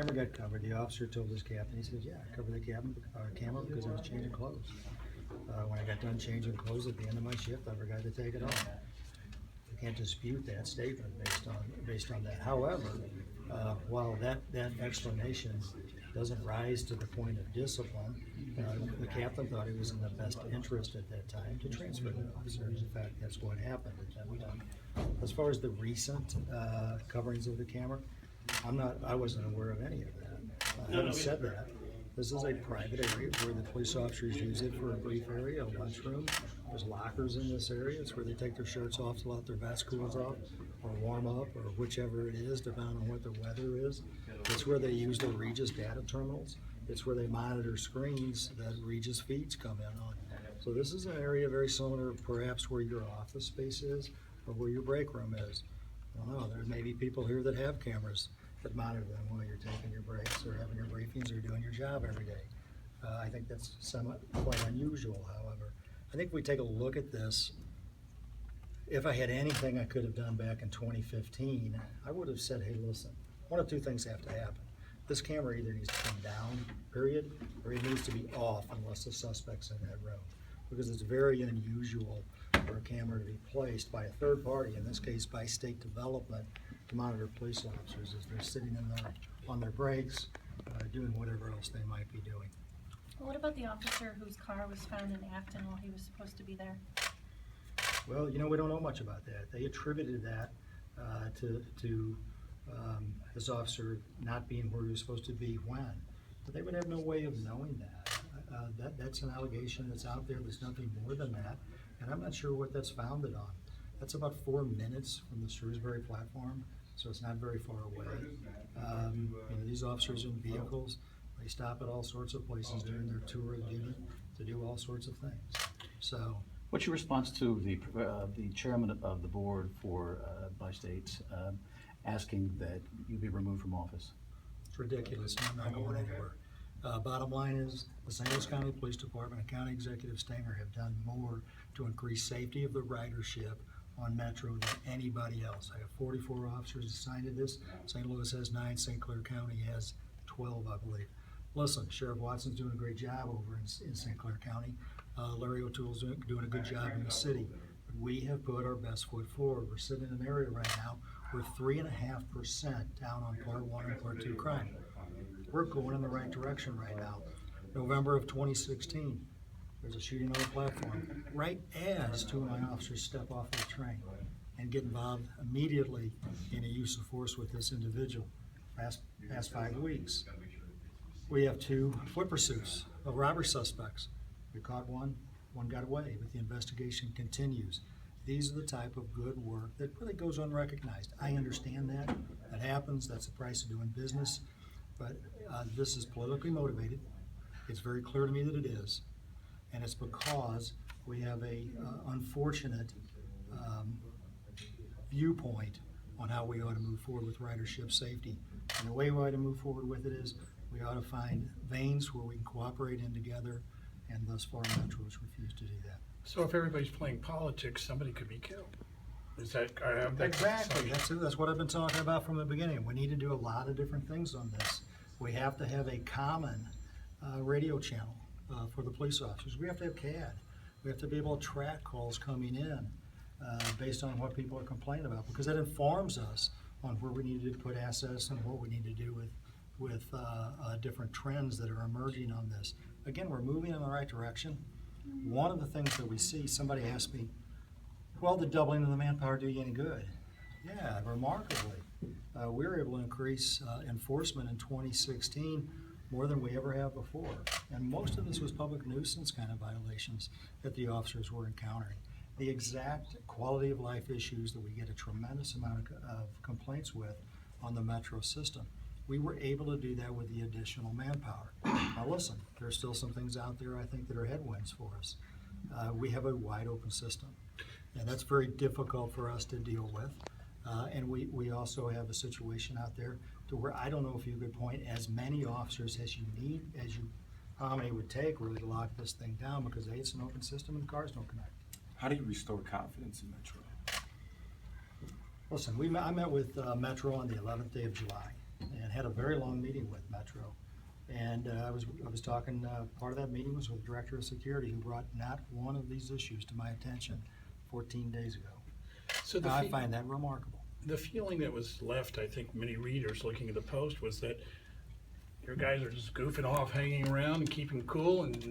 Camera got covered. The officer told his captain, he said, yeah, I covered the camera because I was changing clothes. When I got done changing clothes at the end of my shift, I forgot to take it off. You can't dispute that statement based on that. However, while that explanation doesn't rise to the point of discipline, the captain thought it was in the best interest at that time to transfer the officer. In fact, that's what happened at that time. As far as the recent coverings of the camera, I wasn't aware of any of that. Having said that, this is a private area where the police officers use it for a brief area, a lunchroom. There's lockers in this area. It's where they take their shirts off to let their vest cools off, or warm up, or whichever it is, depending on what the weather is. It's where they use their Regis data terminals. It's where they monitor screens that Regis feeds come in on. So this is an area very similar, perhaps, where your office space is, or where your break room is. I don't know, there may be people here that have cameras that monitor them while you're taking your breaks, or having your briefings, or doing your job every day. I think that's somewhat quite unusual, however. I think if we take a look at this, if I had anything I could have done back in 2015, I would have said, hey, listen, one of two things have to happen. This camera either needs to come down, period, or it needs to be off unless the suspect's in that room. Because it's very unusual for a camera to be placed by a third party, in this case by state development, to monitor police officers as they're sitting on their breaks, doing whatever else they might be doing. What about the officer whose car was found in Acton while he was supposed to be there? Well, you know, we don't know much about that. They attributed that to this officer not being where he was supposed to be when. But they would have no way of knowing that. That's an allegation that's out there. There's nothing more than that. And I'm not sure what that's founded on. That's about 4 minutes from the Shrewsbury platform, so it's not very far away. You know, these officers in vehicles, they stop at all sorts of places during their tour of duty to do all sorts of things. So, what's your response to the chairman of the board for bi-states asking that you be removed from office? it's ridiculous, and I'm not going anywhere. Bottom line is, the St. Louis County Police Department and County Executive Stanger have done more to increase safety of the ridership on Metro than anybody else. I have 44 officers assigned to this. St. Louis has 9, St. Clair County has 12, I believe. Listen, Sheriff Watson's doing a great job over in St. Clair County. Larry O'Toole's doing a good job in the city. But we have put our best foot forward. We're sitting in an area right now where 3.5% down on Part 1 and Part 2 crime. We're going in the right direction right now. November of 2016, there's a shooting on the platform. Right as 2 of my officers step off the train and get involved immediately in a use of force with this individual. Past 5 weeks. We have 2 foot pursuits of robbery suspects. We caught one got away, but the investigation continues. These are the type of good work that really goes unrecognized. I understand that. That happens. That's the price of doing business. But this is politically motivated. It's very clear to me that it is. And it's because we have a unfortunate viewpoint on how we ought to move forward with ridership safety. And the way we ought to move forward with it is we ought to find veins where we can cooperate in together, and thus far Metro has refused to do that. So if everybody's playing politics, somebody could be killed. Is that Exactly. That's what I've been talking about from the beginning. We need to do a lot of different things on this. We have to have a common radio channel for the police officers. We have to have CAD. We have to be able to track calls coming in based on what people are complaining about, because that informs us on where we need to put assets and what we need to do with different trends that are emerging on this. Again, we're moving in the right direction. One of the things that we see, somebody asked me, well, the doubling of the manpower do you any good? Yeah, remarkably. We were able to increase enforcement in 2016 more than we ever have before. And most of this was public nuisance kind of violations that the officers were encountering. The exact quality of life issues that we get a tremendous amount of complaints with on the Metro system. We were able to do that with the additional manpower. Now listen, there's still some things out there I think that are headwinds for us. We have a wide open system, and that's very difficult for us to deal with. And we also have a situation out there to where I don't know if you could point as many officers as you need, how many it would take really to lock this thing down, because A, it's an open system and cars don't connect. How do you restore confidence in Metro? Listen, I met with Metro on the 11th day of July, and had a very long meeting with Metro. And I was talking, part of that meeting was with the Director of Security, who brought not one of these issues to my attention 14 days ago. So I find that remarkable. the feeling that was left, I think many readers looking at the Post, was that your guys are just goofing off, hanging around and keeping cool and